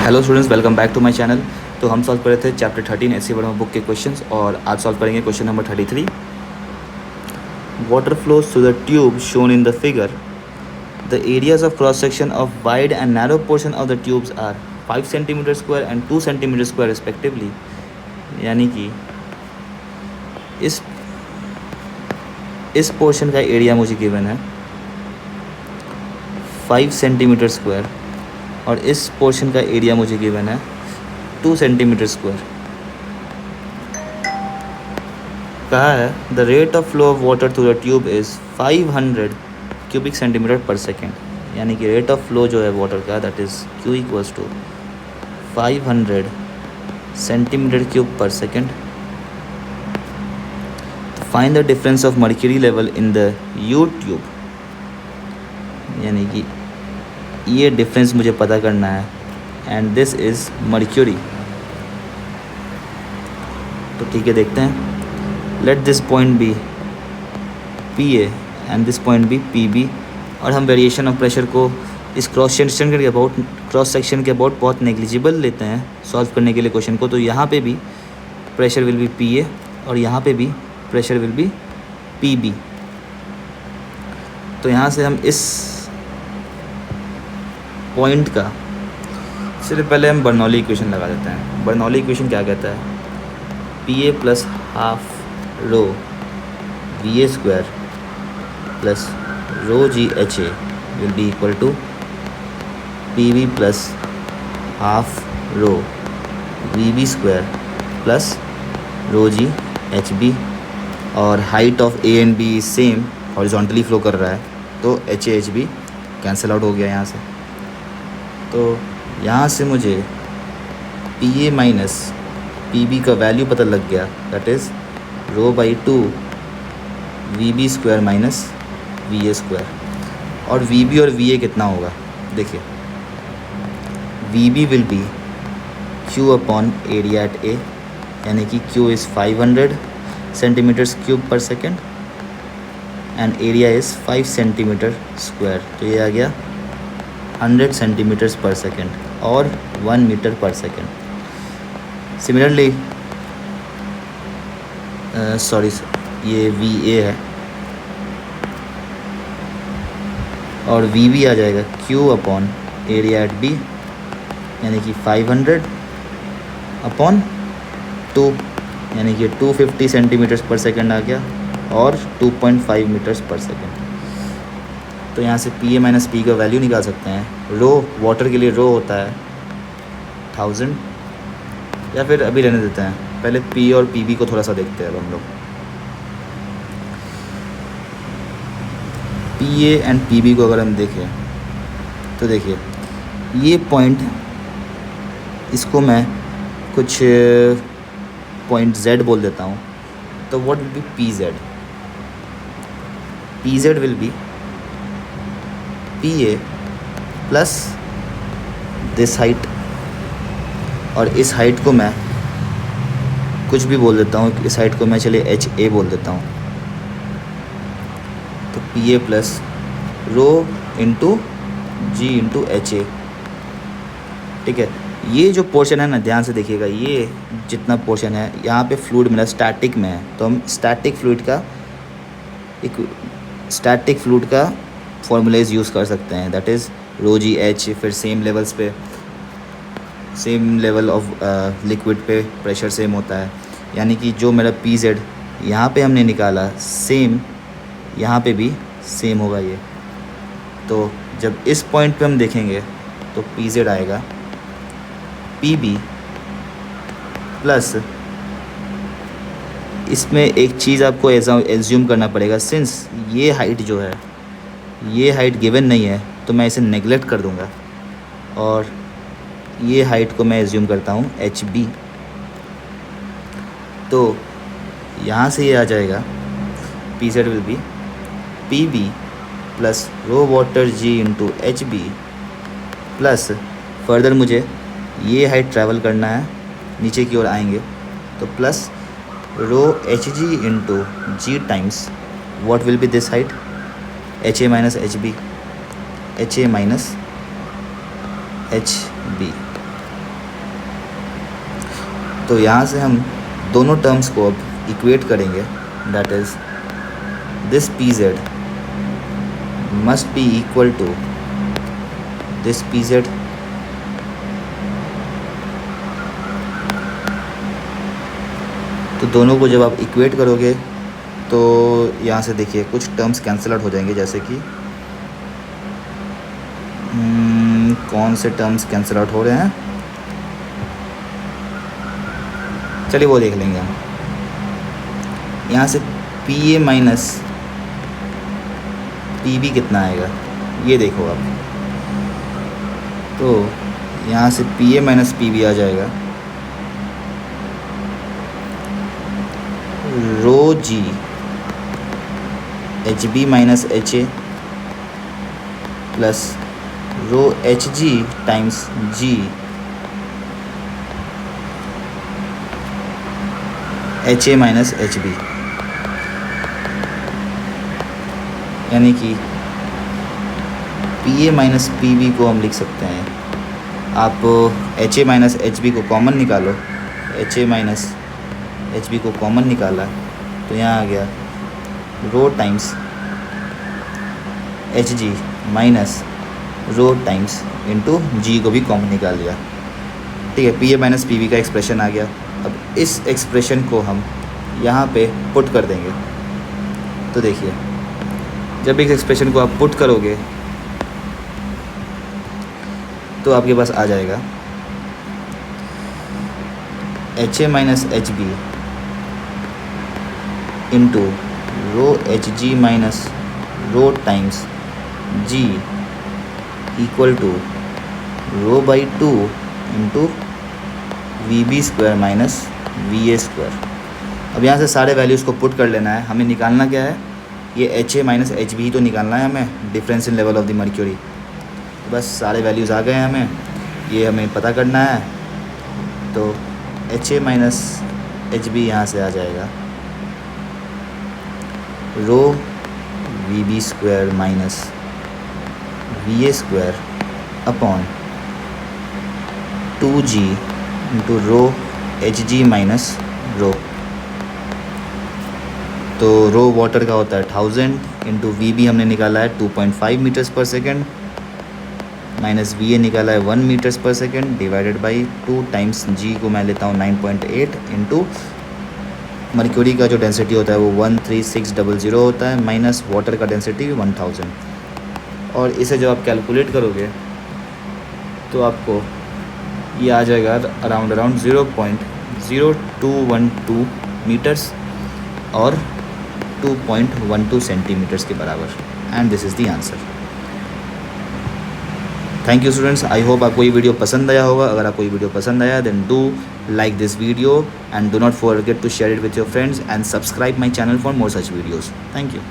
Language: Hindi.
Hello students, welcome back to my channel. तो हम सॉल्व कर रहे थे चैप्टर 13 एससी वर्मा बुक के क्वेश्चंस और आज सॉल्व करेंगे question number 33। Water flows through the tube shown in the figure. The areas of cross section of wide and narrow portion of the tubes are 5 centimetre square and 2 centimetre square respectively. यानी कि इस पोर्शन का एरिया मुझे गिवन है 5 सेंटीमीटर स्क्वायर और इस पोर्शन का एरिया मुझे गिवन है 2 सेंटीमीटर स्क्वायर। कहा है the rate of flow of water through the tube is 500 cubic centimetre per second. यानी कि रेट ऑफ फ्लो जो है वाटर का that is Q equals to 500 centimetre cube पर second. Find the difference of mercury level in the U tube. यानी कि ये डिफरेंस मुझे पता करना है एंड दिस इज़ मर्क्यूरी। तो ठीक है, देखते हैं। Let this point be PA and this point be PB। और हम वेरिएशन ऑफ प्रेशर को इस क्रॉस सेक्शन के अबाउट बहुत नेग्लिजिबल लेते हैं सॉल्व करने के लिए क्वेश्चन को। तो यहाँ पे भी प्रेशर विल बी PA और यहाँ पे भी प्रेशर विल बी PB। तो यहाँ से हम इस पॉइंट का सिर्फ पहले हम बर्नौली इक्वेशन लगा देते हैं। बर्नौली इक्वेशन क्या कहता है? PA plus half rho VA square plus rho GHA will be equal to PB plus half rho VB square plus rho GHB। और height of A and B same, horizontally flow कर रहा है, तो HAHB कैंसिल आउट हो गया यहाँ से। तो यहाँ से मुझे PA माइनस PB का वैल्यू पता लग गया, that is rho by 2 VB square minus VA square. और VB और VA कितना होगा? देखिए, VB will be Q upon area at A, यानी कि Q इज़ 500 सेंटीमीटर क्यूब पर second and area is 5 centimetre square. तो ये आ गया 100 सेंटीमीटर्स पर सेकेंड और 1 मीटर पर सेकेंड। सिमिलरली सॉरी, ये VA है और VB आ जाएगा Q upon area eight B, यानी कि 500 अपॉन 2, यानी कि 250 सेंटीमीटर्स पर सेकेंड आ गया और 2.5 मीटर्स पर सेकेंड। तो यहाँ से PA माइनस P का वैल्यू निकाल सकते हैं। रो वाटर के लिए रो होता है 1000, या फिर अभी रहने देते हैं, पहले P और PB को थोड़ा सा देखते हैं अब हम लोग। PA एंड PB को अगर हम देखें तो देखिए, ये पॉइंट, इसको मैं कुछ पॉइंट Z बोल देता हूँ। तो what will be PZ will be PA plus this height, और इस हाइट को मैं कुछ भी बोल देता हूँ, इस हाइट को मैं चलिए HA बोल देता हूँ। तो PA plus rho into G into HA। ठीक है, ये जो पोर्शन है ना, ध्यान से देखिएगा, ये जितना पोर्शन है यहाँ पे फ्लूइड मिला स्टैटिक में है, तो हम स्टैटिक फ्लूइड का फॉर्मूलाइज यूज़ कर सकते हैं, दैट इज़ रो GH। फिर सेम लेवल्स पे, सेम लेवल ऑफ लिक्विड पे प्रेशर सेम होता है, यानी कि जो मेरा PZ यहाँ पे हमने निकाला, सेम यहाँ पे भी सेम होगा ये। तो जब इस पॉइंट पे हम देखेंगे तो PZ आएगा PB प्लस, इसमें एक चीज़ आपको एज्यूम करना पड़ेगा, सिंस ये हाइट जो है, ये हाइट गिवन नहीं है, तो मैं इसे नेगलेक्ट कर दूंगा और ये हाइट को मैं एज्यूम करता हूँ HB। तो यहाँ से ये आ जाएगा PZ will be PB plus row water G into HB plus, further मुझे ये हाइट ट्रैवल करना है, नीचे की ओर आएंगे तो plus row HG into G times what will be this height HA minus HB, HA minus HB। तो यहाँ से हम दोनों टर्म्स को अब इक्वेट करेंगे, that is this P Z must be equal to this P Z तो दोनों को जब आप इक्वेट करोगे तो यहाँ से देखिए कुछ टर्म्स कैंसिल आउट हो जाएंगे, जैसे कि कौन से टर्म्स कैंसिल आउट हो रहे हैं, चलिए वो देख लेंगे हम। यहाँ से P A minus P B कितना आएगा ये देखो आप, तो यहाँ से P A minus P B आ जाएगा rho G H B minus H A plus rho H G times G H A minus H B, यानी कि P A minus P B को हम लिख सकते हैं, आप H A minus H B को कॉमन निकालो, H A minus H B को कॉमन निकाला तो यहाँ आ गया rho times H G minus rho times into G को भी कॉमन निकाल लिया, ठीक है। P A minus P B का एक्सप्रेशन आ गया। अब इस एक्सप्रेशन को हम यहाँ पे पुट कर देंगे, तो देखिए जब इस एक्सप्रेशन को आप पुट करोगे तो आपके पास आ जाएगा H A minus H B into rho H G minus rho times G equal to rho by 2 into V B square minus V A square. अब यहाँ से सारे वैल्यूज़ को पुट कर लेना है। हमें निकालना क्या है, ये H A minus H B तो निकालना है हमें, difference in level of the mercury. बस सारे वैल्यूज़ आ गए हैं, ये हमें पता करना है। तो H A minus H B यहाँ से आ जाएगा rho V B square minus V A square upon 2g into rho H G minus rho. तो रो वाटर का होता है 1000 इंटू वी बी हमने निकाला है 2.5 मीटर्स पर सेकेंड माइनस वी ए निकाला है 1 मीटर्स पर सेकेंड डिवाइडेड बाई 2 टाइम्स जी को मैं लेता हूँ 9.8 इंटू मर्क्यूरी का जो डेंसिटी होता है वो 13600 होता है माइनस वाटर का डेंसिटी 1000। और इसे जब आप कैलकुलेट करोगे तो आपको ये आ जाएगा अराउंड 0.0212 मीटर्स और 2.12 सेंटीमीटर्स के बराबर। And this is the answer. Thank you students, I hope आपको ये वीडियो पसंद आया होगा। अगर आपको ये वीडियो पसंद आया then do like this video and do not forget to share it with your friends and subscribe my channel for more such videos. Thank you.